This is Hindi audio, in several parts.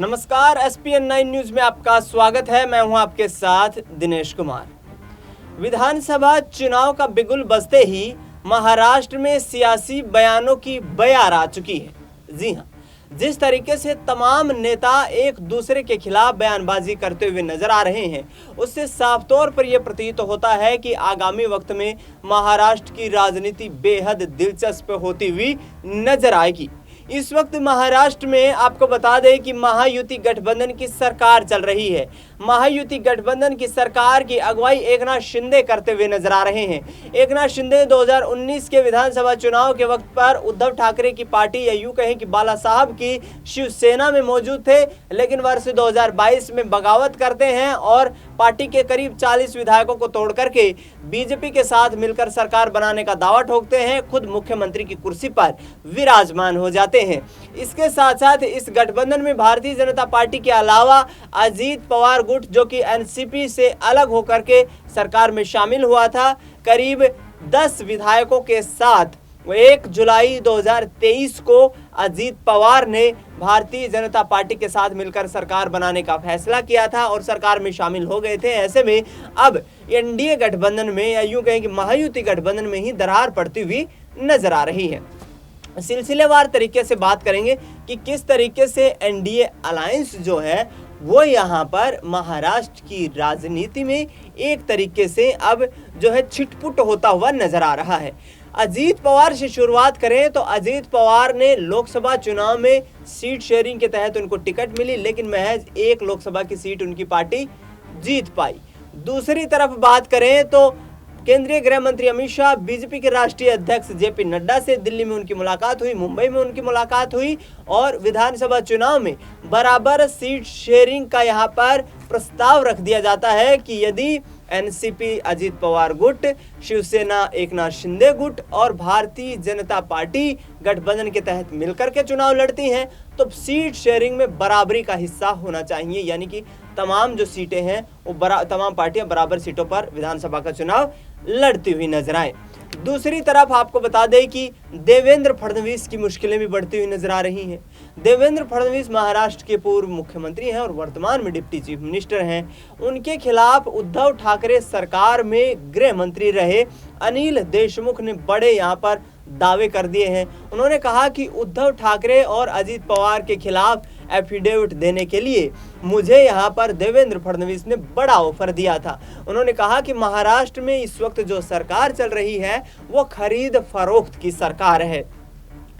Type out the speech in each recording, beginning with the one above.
नमस्कार, SPN 9 न्यूज में आपका स्वागत है। मैं हूं आपके साथ दिनेश कुमार। विधानसभा चुनाव का बिगुल बजते ही महाराष्ट्र में सियासी बयानों की बयार आ चुकी है। जी हां, जिस तरीके से तमाम नेता एक दूसरे के खिलाफ बयानबाजी करते हुए नजर आ रहे हैं, उससे साफ तौर पर यह प्रतीत होता है कि आगामी वक्त में महाराष्ट्र की राजनीति बेहद दिलचस्प होती हुई नजर आएगी। इस वक्त महाराष्ट्र में आपको बता दें कि महायुति गठबंधन की सरकार चल रही है। महायुति गठबंधन की सरकार की अगुवाई एकनाथ शिंदे करते हुए नजर आ रहे हैं। एकनाथ शिंदे 2019 के विधानसभा चुनाव के वक्त पर उद्धव ठाकरे की पार्टी या यूं कहें कि बाला साहब की शिवसेना में मौजूद थे, लेकिन वर्ष 2022 में बगावत करते हैं और पार्टी के करीब 40 विधायकों को तोड़ करके बीजेपी के साथ मिलकर सरकार बनाने का दावा ठोकते हैं। खुद मुख्यमंत्री की कुर्सी पर विराजमान हो जाते हैं। इसके साथ साथ इस गठबंधन में भारतीय जनता पार्टी के अलावा अजीत पवार गुट, जो कि एनसीपी से अलग होकर के सरकार में शामिल हुआ था, करीब 10 विधायकों के साथ 1 जुलाई 2023 को अजीत पवार ने भारतीय जनता पार्टी के साथ मिलकर सरकार बनाने का फैसला किया था और सरकार में शामिल हो गए थे। ऐसे में अब एनडीए गठबंधन में या यूं कहें कि महायुति गठबंधन में ही दरार पड़ती हुई नजर आ रही है। सिलसिलेवार तरीके से बात करेंगे कि किस तरीके से एनडीए अलायंस जो है वो यहाँ पर महाराष्ट्र की राजनीति में एक तरीके से अब जो है छिटपुट होता हुआ नजर आ रहा है। अजीत पवार से शुरुआत करें तो अजीत पवार ने लोकसभा चुनाव में सीट शेयरिंग के तहत उनको टिकट मिली, लेकिन महज 1 लोकसभा की सीट उनकी पार्टी जीत पाई। दूसरी तरफ बात करें तो केंद्रीय गृह मंत्री अमित शाह, बीजेपी के राष्ट्रीय अध्यक्ष जेपी नड्डा से दिल्ली में उनकी मुलाकात हुई, मुंबई में उनकी मुलाकात हुई और विधानसभा चुनाव में बराबर सीट शेयरिंग का यहां पर प्रस्ताव रख दिया जाता है कि यदि एनसीपी अजीत पवार गुट, शिवसेना एकनाथ शिंदे गुट और भारतीय जनता पार्टी गठबंधन के तहत मिलकर के चुनाव लड़ती हैं तो सीट शेयरिंग में बराबरी का हिस्सा होना चाहिए, यानी कि तमाम जो सीटें हैं वो तमाम पार्टियां बराबर सीटों पर विधानसभा का चुनाव लड़ती हुई नजर आए। दूसरी तरफ आपको बता दें कि देवेंद्र फडणवीस की मुश्किलें भी बढ़ती हुई नजर आ रही हैं। देवेंद्र फडणवीस महाराष्ट्र के पूर्व मुख्यमंत्री हैं और वर्तमान में डिप्टी चीफ मिनिस्टर हैं। उनके खिलाफ उद्धव ठाकरे सरकार में गृह मंत्री रहे अनिल देशमुख ने बड़े यहां पर दावे कर दिए हैं। उन्होंने कहा कि उद्धव ठाकरे और अजीत पवार के खिलाफ एफिडेविट देने के लिए मुझे यहां पर देवेंद्र फडणवीस ने बड़ा ऑफर दिया था। उन्होंने कहा कि महाराष्ट्र में इस वक्त जो सरकार चल रही है वो खरीद फरोख्त की सरकार है,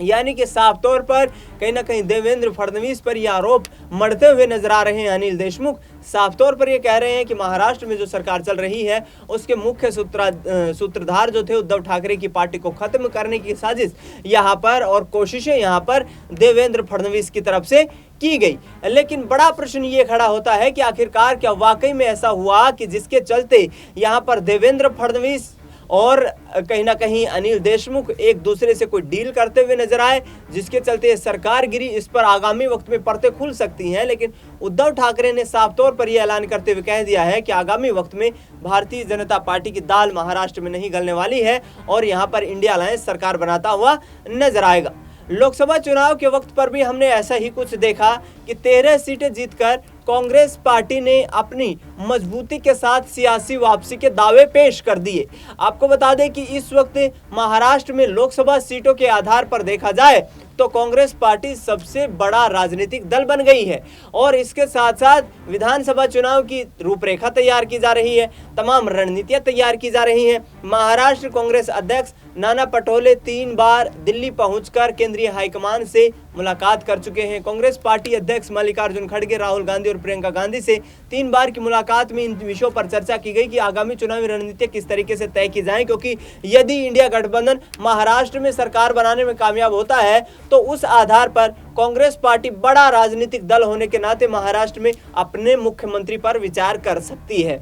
यानी कि साफ तौर पर कहीं ना कहीं देवेंद्र फडणवीस पर यह आरोप मढ़ते हुए नजर आ रहे हैं। अनिल देशमुख साफ तौर पर यह कह रहे हैं कि महाराष्ट्र में जो सरकार चल रही है उसके मुख्य सूत्रधार जो थे उद्धव ठाकरे की पार्टी को खत्म करने की साजिश यहाँ पर और कोशिशें यहाँ पर देवेंद्र फडणवीस की तरफ से की गई। लेकिन बड़ा प्रश्न ये खड़ा होता है कि आखिरकार क्या वाकई में ऐसा हुआ कि जिसके चलते यहाँ पर देवेंद्र फडणवीस और कहीं ना कहीं अनिल देशमुख एक दूसरे से कोई डील करते हुए नजर आए, जिसके चलते सरकार गिरी। इस पर आगामी वक्त में परतें खुल सकती हैं, लेकिन उद्धव ठाकरे ने साफ तौर पर यह ऐलान करते हुए कह दिया है कि आगामी वक्त में भारतीय जनता पार्टी की दाल महाराष्ट्र में नहीं गलने वाली है और यहाँ पर इंडिया अलायंस सरकार बनाता हुआ नजर आएगा। लोकसभा चुनाव के वक्त पर भी हमने ऐसा ही कुछ देखा कि 13 सीटें जीतकर कांग्रेस पार्टी ने अपनी मजबूती के साथ सियासी वापसी के दावे पेश कर दिए। आपको बता दें कि इस वक्त महाराष्ट्र में लोकसभा सीटों के आधार पर देखा जाए तो कांग्रेस पार्टी सबसे बड़ा राजनीतिक दल बन गई है और इसके साथ साथ विधानसभा चुनाव की रूपरेखा तैयार की जा रही है, तमाम रणनीतियां तैयार की जा रही हैं। महाराष्ट्र कांग्रेस अध्यक्ष नाना पटोले 3 बार दिल्ली पहुंचकर केंद्रीय हाईकमान से मुलाकात कर चुके हैं। कांग्रेस पार्टी अध्यक्ष मल्लिकार्जुन खड़गे, राहुल गांधी और प्रियंका गांधी से 3 बार की मुलाकात में इन विषयों पर चर्चा की गई कि आगामी चुनावी रणनीति किस तरीके से तय की जाए, क्योंकि यदि इंडिया गठबंधन महाराष्ट्र में सरकार बनाने में कामयाब होता है तो उस आधार पर कांग्रेस पार्टी बड़ा राजनीतिक दल होने के नाते महाराष्ट्र में अपने मुख्यमंत्री पर विचार कर सकती है।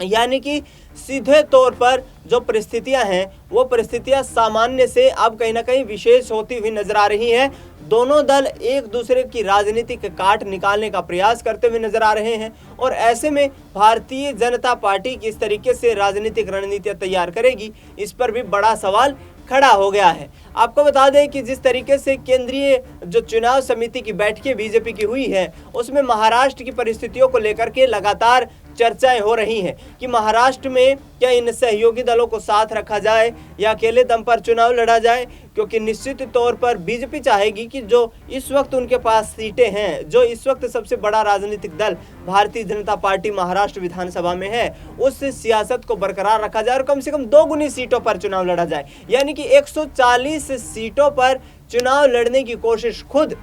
यानी कि सीधे तौर पर जो परिस्थितियां हैं वो परिस्थितियां सामान्य से अब कहीं ना कहीं विशेष होती हुई नजर आ रही हैं। दोनों दल एक दूसरे की राजनीतिक काट निकालने का प्रयास करते हुए नजर आ रहे हैं और ऐसे में भारतीय जनता पार्टी किस तरीके से राजनीतिक रणनीतियां तैयार करेगी, इस पर भी बड़ा सवाल खड़ा हो गया है। आपको बता दें कि जिस तरीके से केंद्रीय जो चुनाव समिति की बैठकें बीजेपी की हुई है, उसमें महाराष्ट्र की परिस्थितियों को लेकर के लगातार चर्चाएं हो रही हैं कि महाराष्ट्र में क्या इन सहयोगी दलों को साथ रखा जाए या अकेले दम पर चुनाव लड़ा जाए, क्योंकि निश्चित तौर पर बीजेपी चाहेगी कि जो इस वक्त उनके पास सीटें हैं, जो इस वक्त सबसे बड़ा राजनीतिक दल भारतीय जनता पार्टी महाराष्ट्र विधानसभा में है, उस सियासत को बरकरार रखा जाए और कम से कम 2 गुनी सीटों पर चुनाव लड़ा जाए। यानी कि 140 सीटों पर चुनाव लड़ने की कोशिश खुद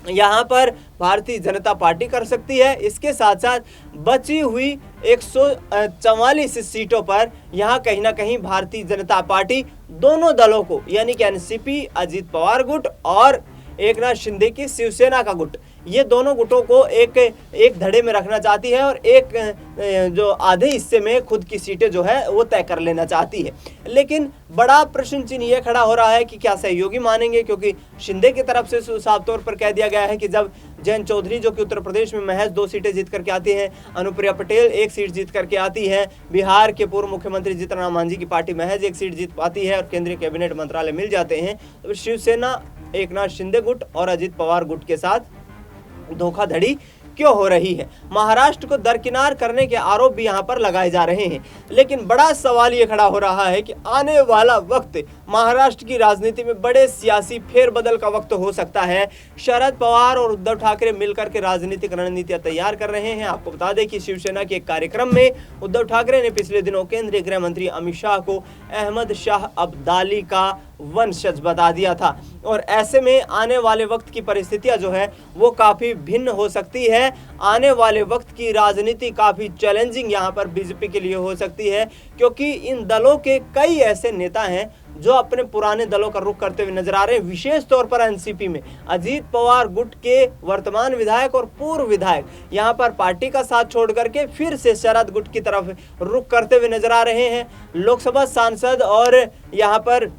यहाँ पर भारतीय जनता पार्टी कर सकती है। इसके साथ साथ बची हुई 144 सीटों पर यहाँ कहीं ना कहीं भारतीय जनता पार्टी दोनों दलों को, यानी कि एनसीपी अजीत पवार गुट और एकनाथ शिंदे की शिवसेना का गुट, ये दोनों गुटों को एक धड़े में रखना चाहती है और एक जो आधे हिस्से में खुद की सीटें जो है वो तय कर लेना चाहती है। लेकिन बड़ा प्रश्न चिन्ह ये खड़ा हो रहा है कि क्या सहयोगी मानेंगे, क्योंकि शिंदे की तरफ से साफ तौर पर कह दिया गया है कि जब जयंत चौधरी जो कि उत्तर प्रदेश में महज 2 सीटें जीत करके आती हैं, अनुप्रिया पटेल 1 सीट जीत करके आती है, बिहार के पूर्व मुख्यमंत्री जीतन राम मांझी की पार्टी महज 1 सीट जीत पाती है और केंद्रीय कैबिनेट मंत्रालय मिल जाते हैं, तो शिवसेना एकनाथ शिंदे गुट और अजीत पवार गुट के साथ धोखाधड़ी क्यों हो रही है। महाराष्ट्र को दरकिनार करने के आरोप भी यहाँ पर लगाए जा रहे हैं। लेकिन बड़ा सवाल ये खड़ा हो रहा है कि आने वाला वक्त महाराष्ट्र की राजनीति में बड़े सियासी फेरबदल का वक्त हो सकता है। शरद पवार और उद्धव ठाकरे मिलकर के राजनीतिक रणनीतियां तैयार कर रहे हैं। आपको बता दें कि शिवसेना के एक कार्यक्रम में उद्धव ठाकरे ने पिछले दिनों केंद्रीय गृह मंत्री अमित शाह को अहमद शाह अब्दाली का वंशज बता दिया था और ऐसे में आने वाले वक्त की परिस्थितियां जो है वो काफी भिन्न हो सकती है। आने वाले वक्त की राजनीति काफी चैलेंजिंग यहाँ पर बीजेपी के लिए हो सकती है, क्योंकि इन दलों के कई ऐसे नेता हैं जो अपने पुराने दलों का रुख करते हुए नजर आ रहे हैं। विशेष तौर पर एनसीपी में अजीत पवार गुट के वर्तमान विधायक और पूर्व विधायक यहाँ पर पार्टी का साथ छोड़ करके फिर से शरद गुट की तरफ रुख करते हुए नजर आ रहे हैं। लोकसभा सांसद और यहाँ पर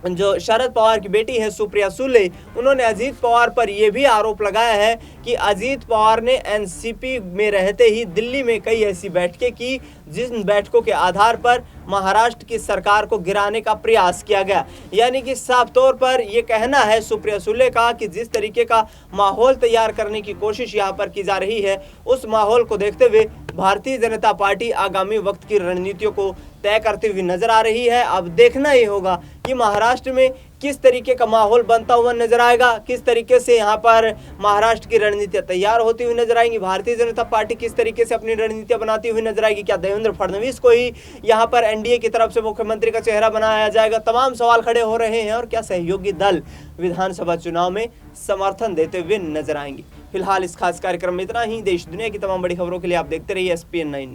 जो शरद पवार की बेटी है सुप्रिया सुले, उन्होंने अजीत पवार पर यह भी आरोप लगाया है कि अजीत पवार ने एनसीपी में रहते ही दिल्ली में कई ऐसी बैठकें की जिन बैठकों के आधार पर महाराष्ट्र की सरकार को गिराने का प्रयास किया गया। यानी कि साफ तौर पर यह कहना है सुप्रिया सुले का कि जिस तरीके का माहौल तैयार करने की कोशिश यहाँ पर की जा रही है, उस माहौल को देखते हुए भारतीय जनता पार्टी आगामी वक्त की रणनीतियों को तय करती हुई नजर आ रही है। अब देखना ही होगा कि महाराष्ट्र में किस तरीके का माहौल बनता हुआ नजर आएगा, किस तरीके से यहाँ पर महाराष्ट्र की रणनीतियां तैयार होती हुई नजर आएंगी, भारतीय जनता पार्टी किस तरीके से अपनी रणनीतियां बनाती हुई नजर आएगी, क्या देवेंद्र फडणवीस को ही यहाँ पर एनडीए की तरफ से मुख्यमंत्री का चेहरा बनाया जाएगा। तमाम सवाल खड़े हो रहे हैं और क्या सहयोगी दल विधानसभा चुनाव में समर्थन देते हुए नजर आएंगे। फिलहाल इस खास कार्यक्रम में इतना ही। देश दुनिया की तमाम बड़ी खबरों के लिए आप देखते रहिए SPN9 न्यूज़।